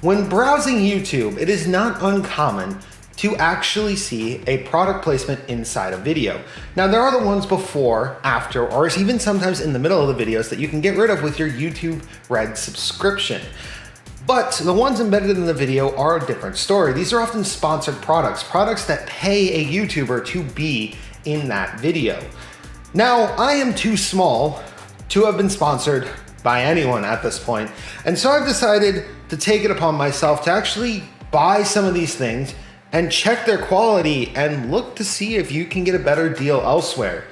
When browsing YouTube, it is not uncommon to actually see a product placement inside a video. Now there are the ones before, after, or even sometimes in the middle of the videos that you can get rid of with your YouTube Red subscription. But the ones embedded in the video are a different story. These are often sponsored products that pay a YouTuber to be in that video. Now, I am too small to have been sponsored by anyone at this point, and so I've decided to take it upon myself to actually buy some of these things and check their quality and look to see if you can get a better deal elsewhere.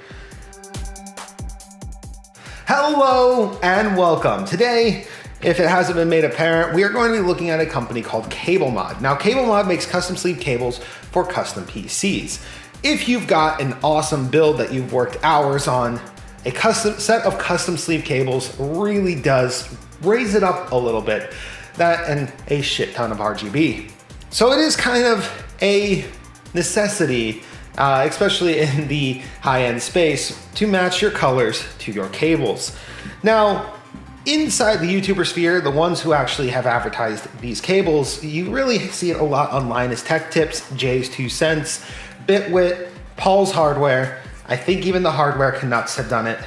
Hello and welcome. Today, if it hasn't been made apparent, we are going to be looking at a company called CableMod. Now, CableMod makes custom sleeve cables for custom PCs. If you've got an awesome build that you've worked hours on, a custom set of custom sleeve cables really does raise it up a little bit. That and a shit ton of RGB. So it is kind of a necessity, especially in the high-end space, to match your colors to your cables. Now, inside the YouTuber sphere, the ones who actually have advertised these cables, you really see it a lot online as Tech Tips, Jay's 2 Cents, Bitwit, Paul's Hardware. I think even the Hardware Canucks have done it.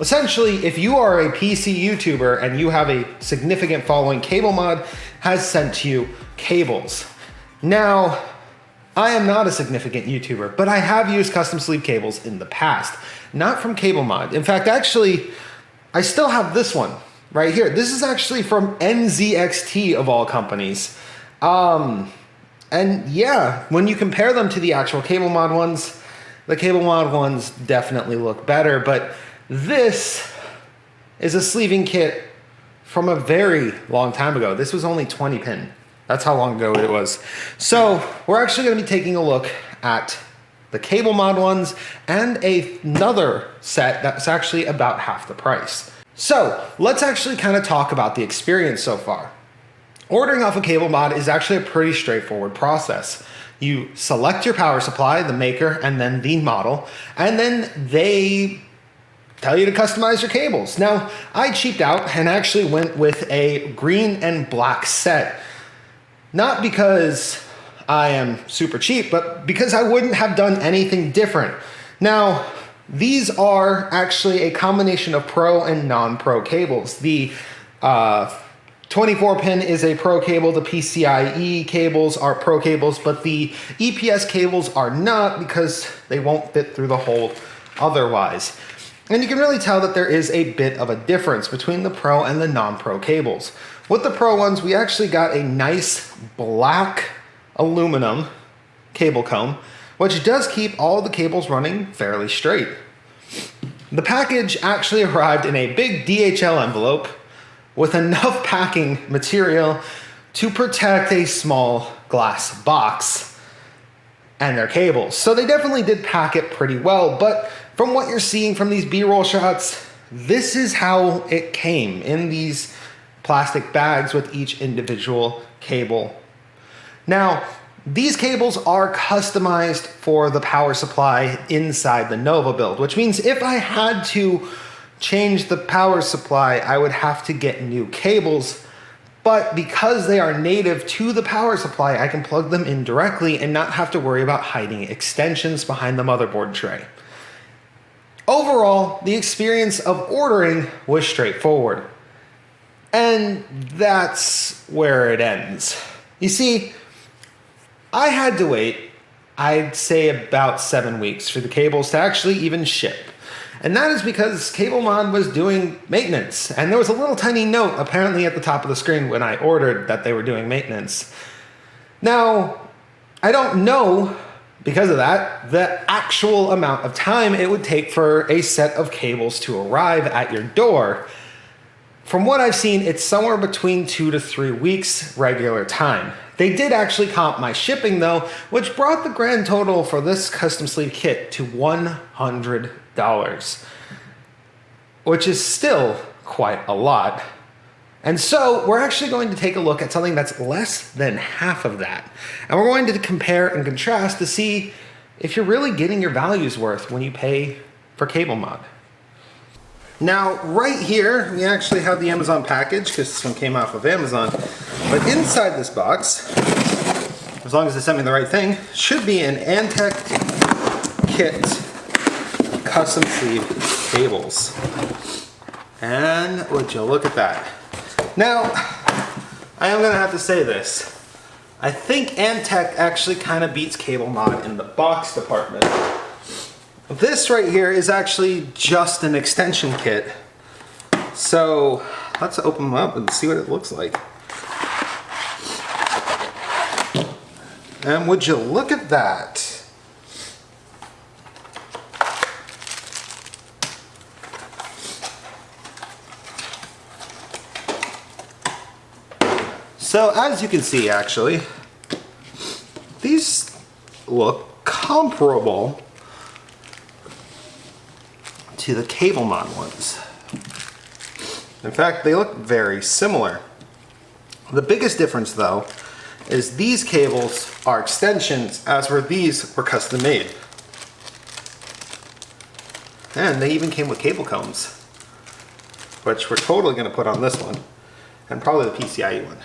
Essentially, if you are a PC YouTuber and you have a significant following, CableMod has sent you cables. Now, I am not a significant YouTuber, but I have used custom sleeve cables in the past, not from CableMod. In fact, actually, I still have this one right here. This is actually from NZXT of all companies. And yeah, when you compare them to the actual CableMod ones, the CableMod ones definitely look better, but this is a sleeving kit from a very long time ago. This was only 20 pin. That's how long ago it was. So we're actually going to be taking a look at the CableMod ones and another set that's actually about half the price. So let's actually kind of talk about the experience so far. Ordering off a CableMod is actually a pretty straightforward process. You select your power supply, the maker, and then the model, and then they tell you to customize your cables. Now, I cheaped out and actually went with a green and black set. Not because I am super cheap, but because I wouldn't have done anything different. Now, these are actually a combination of pro and non-pro cables. The 24 pin is a pro cable, the PCIe cables are pro cables, but the EPS cables are not because they won't fit through the hole otherwise. And you can really tell that there is a bit of a difference between the pro and the non-pro cables. With the pro ones, we actually got a nice black aluminum cable comb, which does keep all the cables running fairly straight. The package actually arrived in a big DHL envelope with enough packing material to protect a small glass box and their cables. So they definitely did pack it pretty well, but from what you're seeing from these B-roll shots, this is how it came in these plastic bags with each individual cable. Now, these cables are customized for the power supply inside the Nova build, which means if I had to change the power supply, I would have to get new cables. But because they are native to the power supply, I can plug them in directly and not have to worry about hiding extensions behind the motherboard tray. Overall, the experience of ordering was straightforward. And that's where it ends. You see, I had to wait, I'd say about 7 weeks for the cables to actually even ship. And that is because CableMod was doing maintenance. And there was a little tiny note apparently at the top of the screen when I ordered that they were doing maintenance. Now, I don't know, because of that, the actual amount of time it would take for a set of cables to arrive at your door. From what I've seen, it's somewhere between 2 to 3 weeks regular time. They did actually comp my shipping though, which brought the grand total for this custom sleeve kit to $100, which is still quite a lot. And so we're actually going to take a look at something that's less than half of that. And we're going to compare and contrast to see if you're really getting your value's worth when you pay for CableMod. Now, right here, we actually have the Amazon package because this one came off of Amazon. But inside this box, as long as they sent me the right thing, should be an Antec kit of custom sleeve cables. And would you look at that. Now, I am gonna have to say this. I think Antec actually kind of beats Cable Mod in the box department. This right here is actually just an extension kit. So let's open them up and see what it looks like. And would you look at that? So as you can see, actually, these look comparable to the Cable Mod ones. In fact, they look very similar. The biggest difference, though, is these cables are extensions, as were these were custom made. And they even came with cable combs, which we're totally going to put on this one, and probably the PCIe one.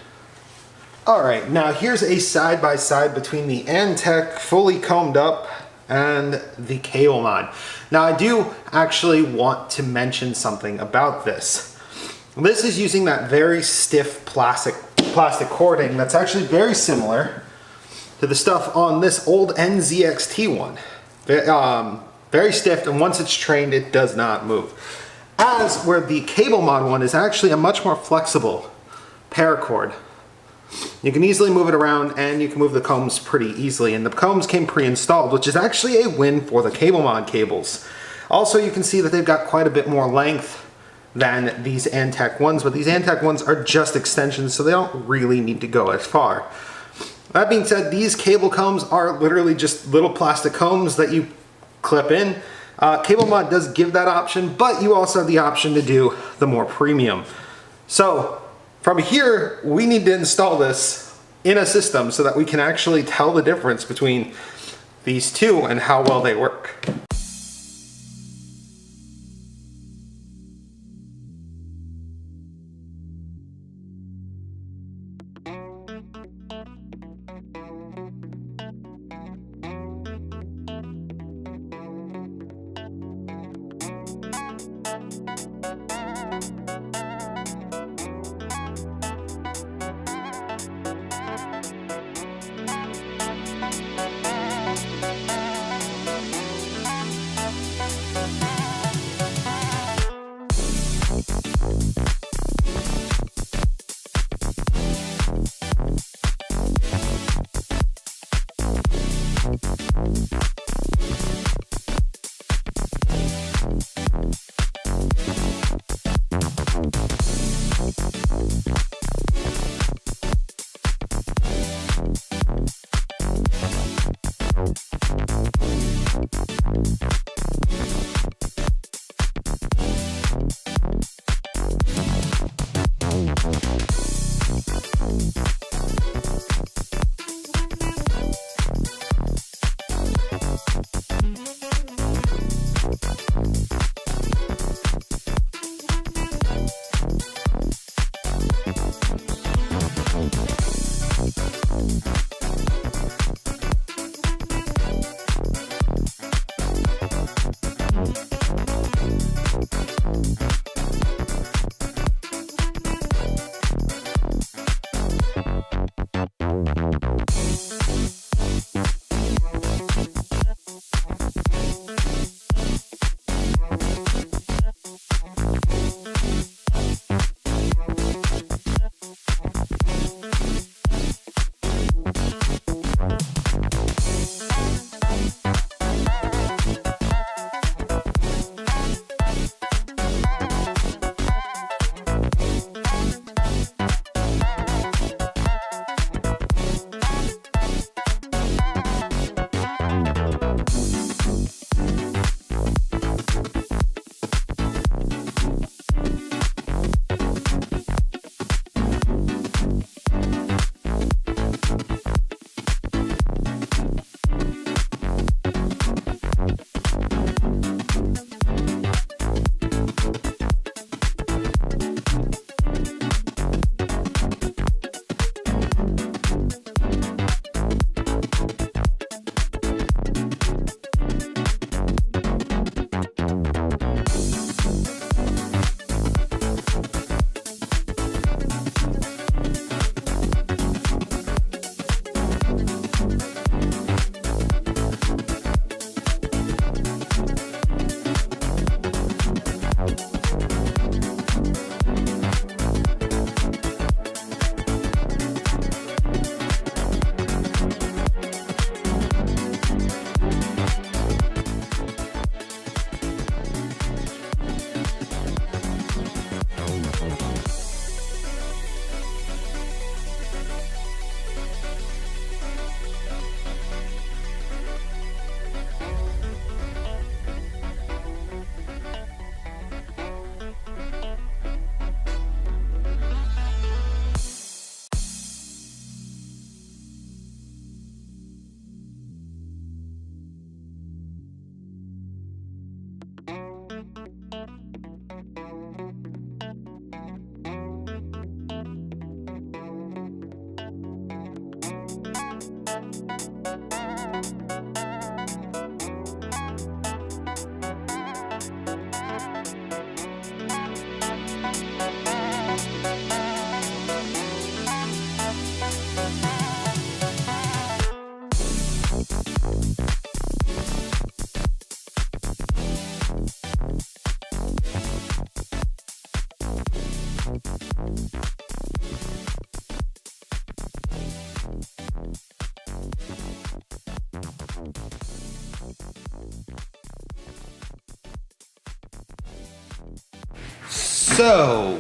Alright, now here's a side-by-side between the Antec fully combed up and the Cable Mod. Now I do actually want to mention something about this. This is using that very stiff plastic cording that's actually very similar to the stuff on this old NZXT one. Very stiff, and once it's trained, it does not move. As where the Cable Mod one is actually a much more flexible paracord. You can easily move it around, and you can move the combs pretty easily, and the combs came pre-installed, which is actually a win for the Cable Mod cables. Also, you can see that they've got quite a bit more length than these Antec ones, but these Antec ones are just extensions, so they don't really need to go as far. That being said, these cable combs are literally just little plastic combs that you clip in. Cable Mod does give that option, but you also have the option to do the more premium. So from here, we need to install this in a system so that we can actually tell the difference between these two and how well they work. So,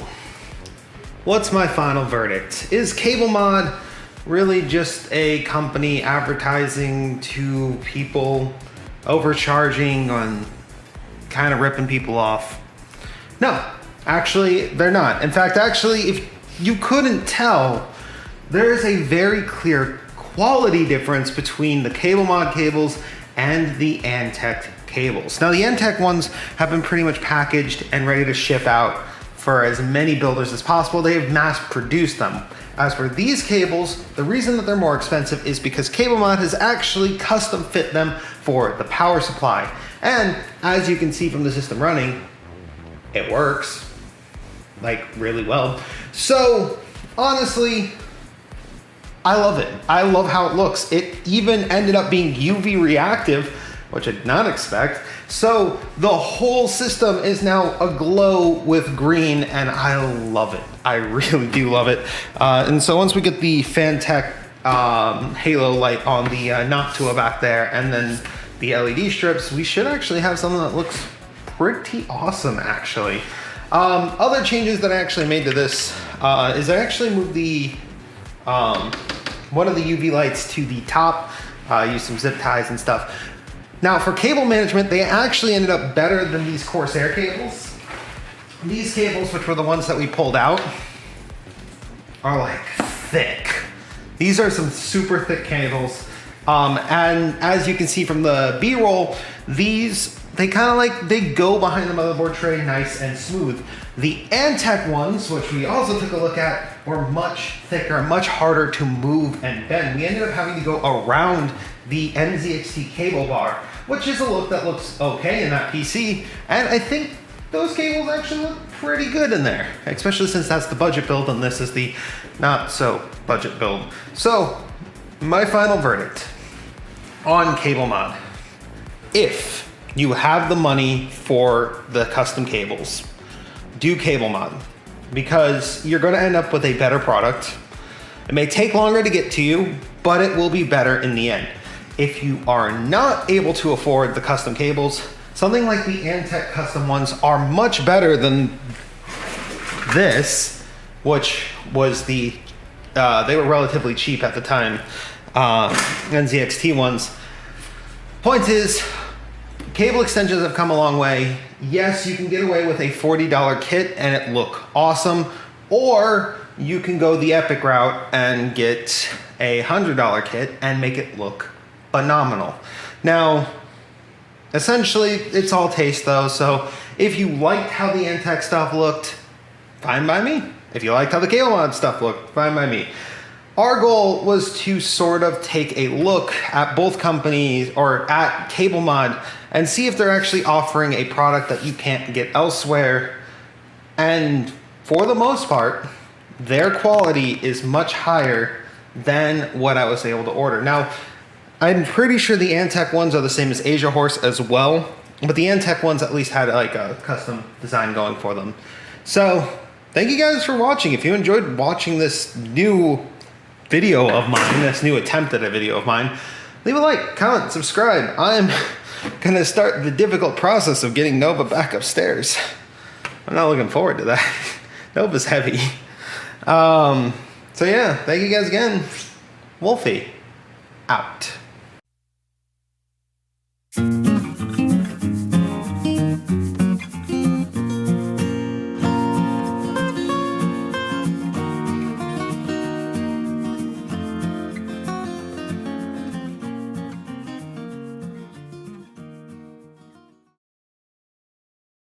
what's my final verdict? Is CableMod really just a company advertising to people, overcharging on kind of ripping people off? No, actually, they're not. In fact, actually, if you couldn't tell, there is a very clear quality difference between the CableMod cables and the Antec cables. Now, the Antec ones have been pretty much packaged and ready to ship out for as many builders as possible. They have mass produced them. As for these cables, the reason that they're more expensive is because CableMod has actually custom fit them for the power supply. And as you can see from the system running, it works like really well. So honestly, I love it. I love how it looks. It even ended up being UV reactive, which I did not expect. So the whole system is now aglow with green, and I love it. I really do love it. And so once we get the Fantech halo light on the Noctua back there, and then the LED strips, we should actually have something that looks pretty awesome, actually. Other changes that I actually made to this is I actually moved the one of the UV lights to the top, used some zip ties and stuff. Now for cable management, they actually ended up better than these Corsair cables. These cables, which were the ones that we pulled out, are like thick. These are some super thick cables. And as you can see from the B-roll, these, they kind of like, they go behind the motherboard tray nice and smooth. The Antec ones, which we also took a look at, were much thicker, much harder to move and bend. We ended up having to go around the NZXT cable bar, which is a look that looks okay in that PC. And I think those cables actually look pretty good in there, especially since that's the budget build and this is the not so budget build. So my final verdict on CableMod: if you have the money for the custom cables, do CableMod, because you're going to end up with a better product. It may take longer to get to you, but it will be better in the end. If you are not able to afford the custom cables, something like the Antec custom ones are much better than this, which was the, they were relatively cheap at the time, NZXT ones. Point is, cable extensions have come a long way. Yes, you can get away with a $40 kit and it look awesome, or you can go the epic route and get a $100 kit and make it look phenomenal. Now, essentially, it's all taste though, so if you liked how the Antec stuff looked, fine by me. If you liked how the CableMod stuff looked, fine by me. Our goal was to sort of take a look at both companies, or at CableMod, and see if they're actually offering a product that you can't get elsewhere. And for the most part, their quality is much higher than what I was able to order. Now, I'm pretty sure the Antec ones are the same as Asia Horse as well, but the Antec ones at least had like a custom design going for them. So thank you guys for watching. If you enjoyed watching this new video of mine, this new attempt at a video of mine, leave a like, comment, subscribe. I'm gonna start the difficult process of getting Nova back upstairs. I'm not looking forward to that. Nova's heavy. So yeah, thank you guys again. Wolfie, out.